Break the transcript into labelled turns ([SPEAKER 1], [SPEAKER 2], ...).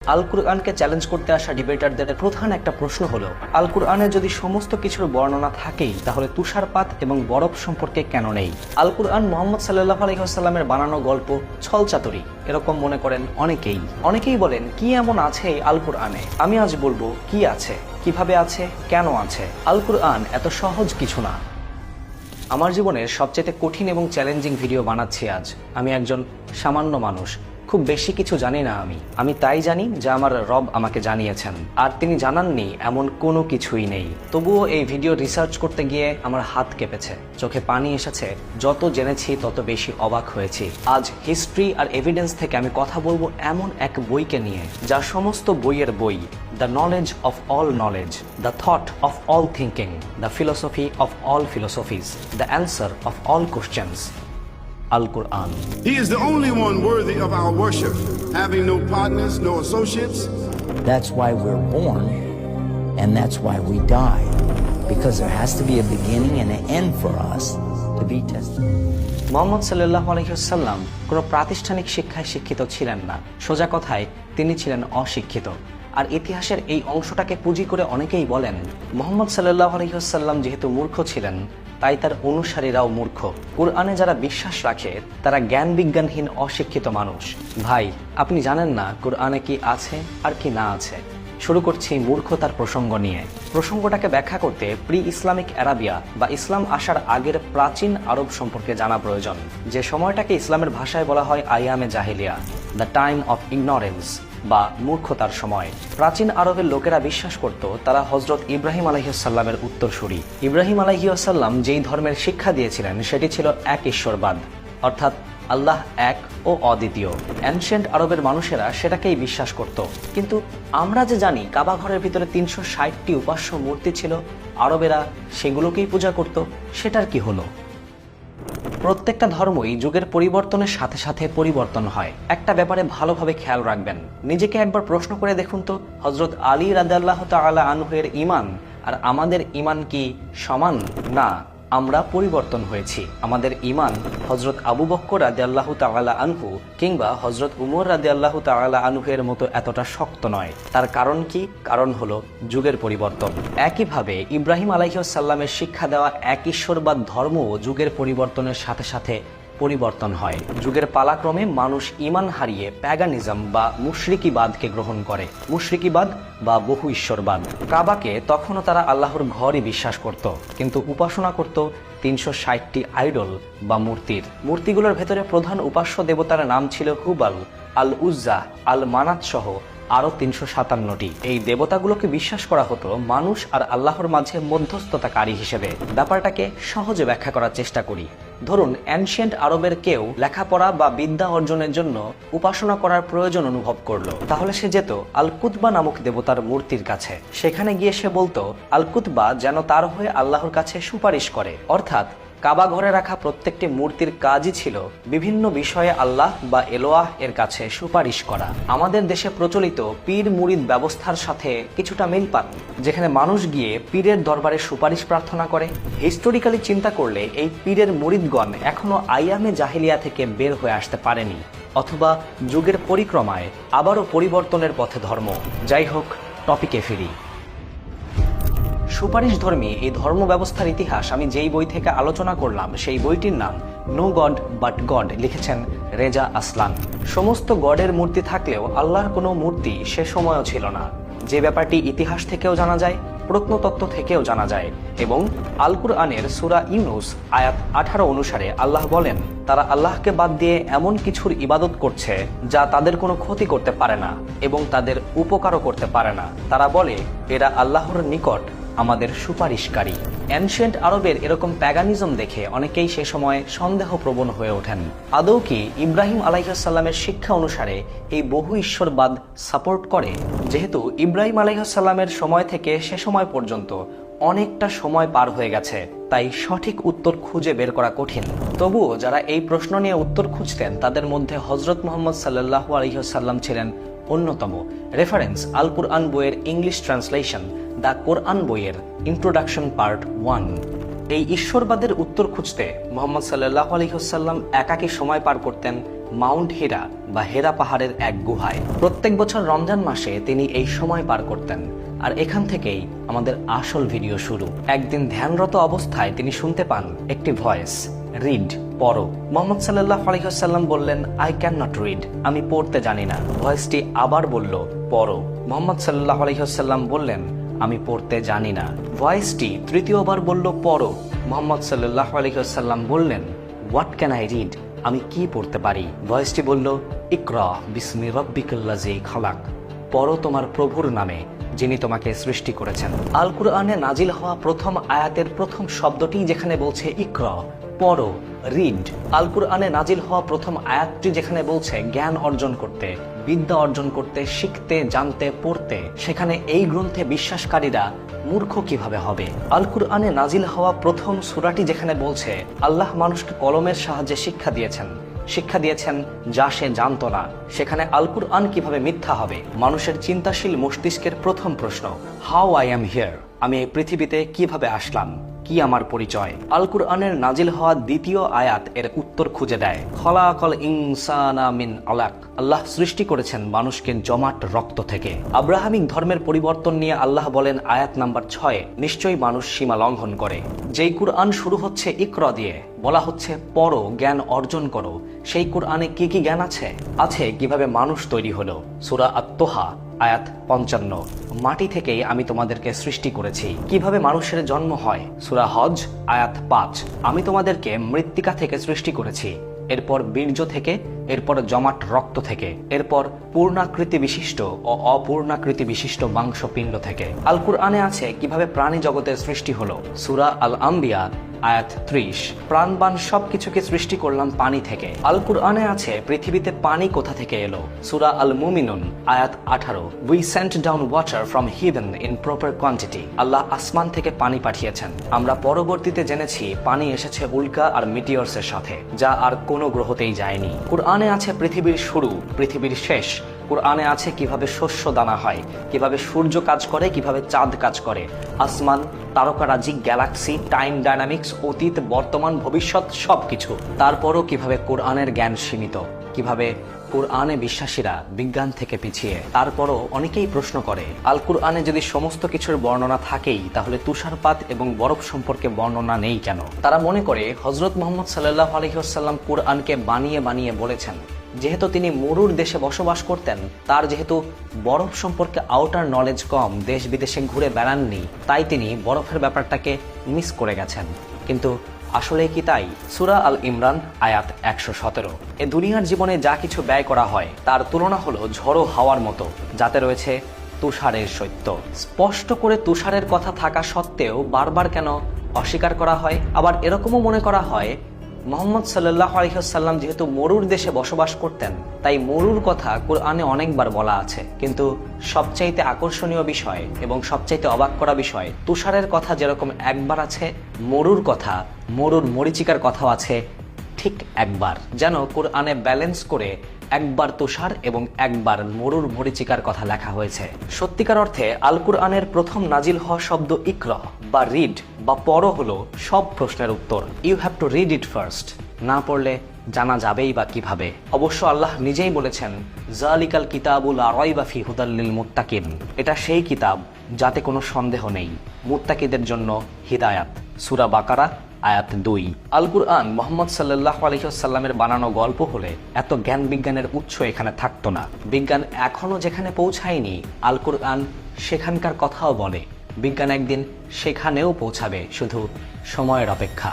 [SPEAKER 1] আল কুরআনকে challenge করতে আসা ডিবেটারদের প্রধান একটা প্রশ্ন হলো, আল কুরআনে যদি সমস্ত কিছুর বর্ণনা থাকেই তাহলে তুষারপাত এবং বরফ সম্পর্কে কেন নেই? আল কুরআন মুহাম্মদ সাল্লাল্লাহু আলাইহি ওয়াসাল্লামের বানানো গল্প, ছলচাতুরি এরকম মনে করেন অনেকেই বলেন কি এমন আছে আল কুরআনে? আমি আজ বলবো কি আছে, কিভাবে আছে, কেন আছে। আল কুরআন এত সহজ কিছু না। আমার জীবনের সবচেয়ে কঠিন এবং চ্যালেঞ্জিং ভিডিও বানাচ্ছি আজ। আমি একজন সামান্য মানুষ, খুব বেশি কিছু জানি না। আমি তাই জানি যা আমার রব আমাকে জানিয়েছেন, আর তিনি জানাননি এমন কোনো কিছুই নেই। তবুও এই ভিডিও রিসার্চ করতে গিয়ে আমার হাত কেঁপেছে, চোখে পানি এসেছে। যত জেনেছি তত বেশি অবাক হয়েছি। আজ হিস্ট্রি আর এভিডেন্স থেকে আমি কথা বলবো এমন এক বইকে নিয়ে যা সমস্ত বইয়ের বই, the knowledge of all knowledge, the thought of all thinking, the philosophy of all philosophies, the answer of all questions, Al Quran.
[SPEAKER 2] He is the only one worthy of our worship, having no partners, no associates.
[SPEAKER 3] That's why we're born, and that's why we die, because there has to be a beginning and an end for us to be tested.
[SPEAKER 1] Muhammad সাল্লাল্লাহু আলাইহি ওয়াসাল্লাম কোনো প্রাতিষ্ঠানিক শিক্ষায় শিক্ষিত ছিলেন না। সোজা কথায় তিনি ছিলেন অশিক্ষিত। আর ইতিহাসের এই অংশটাকে পুঁজি করে অনেকেই বলেন মুহাম্মদ সাল্লাল্লাহু আলাইহি ওয়াসাল্লাম যেহেতু মূর্খ ছিলেন, তাই তার অনুসারীরাও মূর্খ। কুরআনে যারা বিশ্বাস রাখে তারা জ্ঞান বিজ্ঞানহীন অশিক্ষিত মানুষ। ভাই, আপনি জানেন না কুরআনে কি আছে আর কি না আছে। শুরু করছি মূর্খতার প্রসঙ্গ নিয়ে। প্রসঙ্গটাকে ব্যাখ্যা করতে প্রি ইসলামিক আরাবিয়া বা ইসলাম আসার আগের প্রাচীন আরব সম্পর্কে জানা প্রয়োজন, যে সময়টাকে ইসলামের ভাষায় বলা হয় আইয়ামে জাহিলিয়া, দ্য টাইম অফ ইগনোরেন্স বা মূর্খতার সময়। প্রাচীন আরবের লোকেরা বিশ্বাস করত তারা হযরত ইব্রাহিম আলাইহিসসালামের উত্তরসূরি। ইব্রাহিম আলাইহিসসালাম যেই ধর্মের শিক্ষা দিয়েছিলেন সেটি ছিল এক ঈশ্বরবাদ, অর্থাৎ আল্লাহ এক ও অদ্বিতীয়। অ্যানশিয়েন্ট আরবের মানুষেরা সেটাকেই বিশ্বাস করত। কিন্তু আমরা যে জানি কাবা ঘরের ভিতরে ৩৬০টি উপাস্য মূর্তি ছিল, আরবেরা সেগুলোকেই পূজা করত। সেটার কি হলো? প্রত্যেকটা ধর্মই যুগের পরিবর্তনের সাথে সাথে পরিবর্তন হয়। একটা ব্যাপারে ভালোভাবে খেয়াল রাখবেন, নিজেকে একবার প্রশ্ন করে দেখুন তো, হযরত আলী রাদিয়াল্লাহু তাআলা আনহু-এর ঈমান আর আমাদের ঈমান কি সমান? না, আমরা পরিবর্তন হয়েছি। আমাদের ঈমান হযরত আবু বকর রাদিয়াল্লাহু তাআলা আনহু কিংবা হযরত উমর রাদিয়াল্লাহু তাআলা আনহু-এর মতো এতটা শক্ত নয়। তার কারণ কি? কারণ হলো যুগের পরিবর্তন। একইভাবে ইব্রাহিম আলাইহিস সালামের শিক্ষা দেওয়া এক ঈশ্বরবাদ ধর্মও যুগের পরিবর্তনের সাথে সাথে পরিবর্তন হয়। যুগের পালাক্রমে মানুষ ঈমান হারিয়ে প্যাগানিজম বা মুশরিকিবাদকে গ্রহণ করে। মুশরিকিবাদ বা বহু ঈশ্বরবাদ। কাবাকে তখনও তারা আল্লাহর ঘরই বিশ্বাস করত, কিন্তু উপাসনা করত ৩৬০টি আইডল বা মূর্তির। মূর্তিগুলোর ভেতরে প্রধান উপাস্য দেবতার নাম ছিল হুবাল, আল উজ্জা, আল মানাত সহ আরো ৩৫৭টি। এই দেবতাগুলোকে বিশ্বাস করা হতো মানুষ আর আল্লাহর মাঝে মধ্যস্থতাকারী হিসেবে। ব্যাপারটাকে সহজে ব্যাখ্যা করার চেষ্টা করি। ধরুন অ্যানশিয়েন্ট আরবের কেউ লেখাপড়া বা বিদ্যা অর্জনের জন্য উপাসনা করার প্রয়োজন অনুভব করলো, তাহলে সে যেত আল কুতবা নামক দেবতার মূর্তির কাছে। সেখানে গিয়ে সে বলতো আল কুতবা যেন তার হয়ে আল্লাহর কাছে সুপারিশ করে। অর্থাৎ কাবা ঘরে রাখা প্রত্যেকটি মূর্তির কাজই ছিল বিভিন্ন বিষয়ে আল্লাহ বা এলোয়াহ এর কাছে সুপারিশ করা। আমাদের দেশে প্রচলিত পীর মুরিদ ব্যবস্থার সাথে কিছুটা মিল পান, যেখানে মানুষ গিয়ে পীরের দরবারে সুপারিশ প্রার্থনা করে। হিস্টোরিক্যালি চিন্তা করলে এই পীরের মুরিদগণ এখনো আইয়ামে জাহিলিয়া থেকে বের হয়ে আসতে পারেনি, অথবা যুগের পরিক্রমায় আবারও পরিবর্তনের পথে ধর্ম। যাই হোক, টপিকে ফিরি। সুপারিশ ধর্মী এই ধর্ম ব্যবস্থার ইতিহাস আমি যেই বই থেকে আলোচনা করলাম সেই বইটির নাম নো গড বাট গড, লিখেছেন রেজা আসলান। সমস্ত গডের মূর্তি থাকলেও আল্লাহর কোনো মূর্তি সে সময়ও ছিল না, যে ব্যাপারটি ইতিহাস থেকেও জানা যায়, প্রত্নতত্ত্ব থেকেও জানা যায়। এবং আল কুরআনের সূরা ইউনুস আয়াত 18 অনুসারে আল্লাহ বলেন তারা আল্লাহকে বাদ দিয়ে এমন কিছুর ইবাদত করছে যা তাদের কোনো ক্ষতি করতে পারে না এবং তাদের উপকারও করতে পারে না। তারা বলে এরা আল্লাহর নিকট আমাদের সুপারিশকারী। অ্যানশিয়েন্ট আরবের এরকম প্যাগানিজম দেখে অনেকেই সে সময় সন্দেহপ্রবণ হয়ে ওঠেন। আদৌ কি ইব্রাহিম আলাইহিসসালামের শিক্ষা অনুসারে এই বহু ঈশ্বরবাদ সাপোর্ট করে? যেহেতু ইব্রাহিম আলাইহিসসালামের সময় থেকে সে সময় পর্যন্ত অনেকটা সময় পার হয়ে গেছে, তাই সঠিক উত্তর খুঁজে বের করা কঠিন। তবুও যারা এই প্রশ্ন নিয়ে উত্তর খুঁজতেন তাদের মধ্যে হযরত মুহাম্মদ সাল্লাল্লাহু আলাইহি ওয়াসাল্লাম ছিলেন অন্যতম। রেফারেন্স আল কুরআন বইয়ের ইংলিশ ট্রান্সলেশন দ্য কোরআন বইয়ের ইন্ট্রোডাকশন পার্ট 1। এই ঈশ্বরবাদের উত্তর খুঁজতে মুহাম্মদ সাল্লাল্লাহু আলাইহি ওয়াসাল্লাম একাকী সময় পার করতেন মাউন্ট হিরা বা হেরা পাহাড়ের এক গুহায়। প্রত্যেক বছর রমজান মাসে তিনি এই সময় পার করতেন। আর এখান থেকেই আমাদের আসল ভিডিও শুরু। একদিন ধ্যানরত অবস্থায় তিনি শুনতে পান একটি ভয়েস, রিড, পড়ো। মুহাম্মদ সাল্লাল্লাহু আলাইহি ওয়াসাল্লাম বললেন, আই ক্যান নট রিড, আমি পড়তে জানি না। ভয়েসটি আবার বলল, পড়ো। মুহাম্মদ সাল্লাল্লাহু আলাইহি ওয়াসাল্লাম বললেন, আমি পড়তে জানি না। ভয়েসটি তৃতীয়বার বলল, পড়ো। মুহাম্মদ সাল্লাল্লাহু আলাইহি ওয়াসাল্লাম বললেন, হোয়াট ক্যান আই রিড, আমি কি পড়তে পারি? ভয়েসটি বলল, ইকরা বিসমি রাব্বিকাল্লাযী খালাক, পড়ো তোমার প্রভুর নামে যিনি তোমাকে সৃষ্টি করেছেন। আল কুরআনে নাজিল হওয়া প্রথম আয়াতের প্রথম শব্দটি যেখানে বলছে ইকরা, পড়ো, রিড। আল কুরআনে নাজিল হওয়া প্রথম আয়াতটি যেখানে বলছে জ্ঞান অর্জন করতে, বিদ্যা অর্জন করতে, শিখতে, জানতে, পড়তে, সেখানে এই গ্রন্থে বিশ্বাসকারীরা মূর্খ কিভাবে হবে? আল কুরআনে নাজিল হওয়া প্রথম সূরাটি যেখানে বলছে আল্লাহ মানুষকে কলমের সাহায্যে শিক্ষা দিয়েছেন যা সে জানতো না, সেখানে আল কুরআন কিভাবে মিথ্যা হবে? মানুষের চিন্তাশীল মস্তিষ্কের প্রথম প্রশ্ন, হাউ আই এম হিয়ার, আমি এই পৃথিবীতে কিভাবে আসলাম, কি আমার পরিচয়? আল কুরআনের নাজিল হওয়া দ্বিতীয় আয়াত এর উত্তর খুঁজে দেয়। খলাকাল ইনসানা মিন আলাক, আল্লাহ সৃষ্টি করেছেন মানুষকে জমাট রক্ত থেকে। আব্রাহামিক ধর্মের পরিবর্তন নিয়ে আল্লাহ বলেন আয়াত নাম্বার 6, নিশ্চয়ই মানুষ সীমা লঙ্ঘন করে। যেই কুরআন শুরু হচ্ছে ইকরা দিয়ে, বলা হচ্ছে পড়ো, জ্ঞান অর্জন করো, সেই কুরআনে কি কি জ্ঞান আছে কিভাবে মানুষ তৈরি হলো। সূরা আত-তোহা আয়াত 55, মাটি থেকেই আমি তোমাদেরকে সৃষ্টি করেছি। কিভাবে মানুষের জন্ম হয়? সূরা হজ আয়াত 5, আমি তোমাদেরকে মৃত্তিকা থেকে সৃষ্টি করেছি, এরপর বীর্য থেকে, এরপর জমাট রক্ত থেকে, এরপর পূর্ণাকৃতি বিশিষ্ট ও অপূর্ণাকৃতি বিশিষ্ট মাংসপিণ্ড থেকে। আল কুরআনে আছে কিভাবে প্রাণী জগতের সৃষ্টি হলো। সূরা আল আম্বিয়া আয়াত 30, প্রাণবান সবকিছুকে সৃষ্টি করলাম পানি থেকে। আল কুরআনে আছে পৃথিবীতে পানি কোথা থেকে এলো। সূরা আল মুমিনুন আয়াত 18, we sent down water from heaven in proper quantity, Allah আসমান থেকে পানি পাঠিয়েছেন। আমরা পরবর্তীতে জেনেছি পানি এসেছে উল্কা আর মিটিয়রসের সাথে, যা আর কোনো গ্রহতেই যায়নি। কুরআনে আছে পৃথিবীর শুরু, পৃথিবীর শেষ। কুরআনে আছে কিভাবে শস্য দানা হয়, কিভাবে সূর্য কাজ করে, কিভাবে চাঁদ কাজ করে, আসমান, তারকারাজি, গ্যালাক্সি, টাইম ডায়নামিক্স, অতীত, বর্তমান, ভবিষ্যৎ, সবকিছু। তারপরও কিভাবে কোরআনের জ্ঞান সীমিত, কিভাবে কোরআনে বিশ্বাসীরা বিজ্ঞান থেকে পিছিয়ে। তারপরও অনেকেই প্রশ্ন করে, আল কুরআনে যদি সমস্ত কিছুর বর্ণনা থাকেই, তাহলে তুষারপাত এবং বরফ সম্পর্কে বর্ণনা নেই কেন? তারা মনে করে হযরত মুহাম্মদ সাল্লাল্লাহু আলাইহি ওয়াসাল্লাম কুরআনকে বানিয়ে বানিয়ে বলেছেন। যেহেতু তিনি মরুর দেশে বসবাস করতেন, তার যেহেতু বরফ সম্পর্কে আউটার নলেজ কম, দেশ বিদেশে ঘুরে বেড়াননি, তাই তিনি বরফের ব্যাপারটাকে মিস করে গেছেন। কিন্তু আসলে কি তাই? সূরা আল ইমরান আয়াত 117, এ দুনিয়ার জীবনে যা কিছু ব্যয় করা হয় তার তুলনা হলো ঝড়ো হাওয়ার মতো, যাতে রয়েছে তুষারের সত্য। স্পষ্ট করে তুষারের কথা থাকা সত্ত্বেও বারবার কেন অস্বীকার করা হয়? আবার এরকমও মনে করা হয় মুহাম্মদ সাল্লাল্লাহু আলাইহি ওয়াসাল্লাম যেহেতু মরুর দেশে বসবাস করতেন, তাই মরুর কথা কুরআনে অনেকবার বলা আছে। কিন্তু সবচাইতে আকর্ষণীয় বিষয় এবং সবচাইতে অবাক করা বিষয়, তুষারের কথা যেরকম একবার আছে, মরুর মরীচিকার কথাও আছে ঠিক একবার। যেন কুরআনে ব্যালেন্স করে একবার তুষার এবং একবার মরুর মরীচিকার কথা লেখা হয়েছে। সত্যিকার অর্থে আল কুরআনের প্রথম নাজিল হওয়া শব্দ ইকরা বা রিড বা পড়ো হলো সব প্রশ্নের উত্তর। You have to read it first, না পড়লে জানা যাবেই বা কিভাবে? অবশ্য আল্লাহ নিজেই বলেছেন, যালিকাল কিতাবু লা রাইবা ফি হুদাল লিল মুত্তাকিন, এটা সেই কিতাব যাতে কোনো সন্দেহ নেই, মুত্তাকিদের জন্য হিদায়াত। সূরা বাকারা আয়াত 2। আল কুরআন মুহাম্মদ সাল্লাল্লাহু আলাইহি ওয়াসাল্লামের বানানো গল্প হলে এত জ্ঞান বিজ্ঞানের উৎস এখানে থাকতো না। বিজ্ঞান এখনো যেখানে পৌঁছায়নি, আল কুরআন সেখানকার কথাও বলে। বিজ্ঞান একদিন সেখানেও পৌঁছাবে, শুধু সময়ের অপেক্ষা।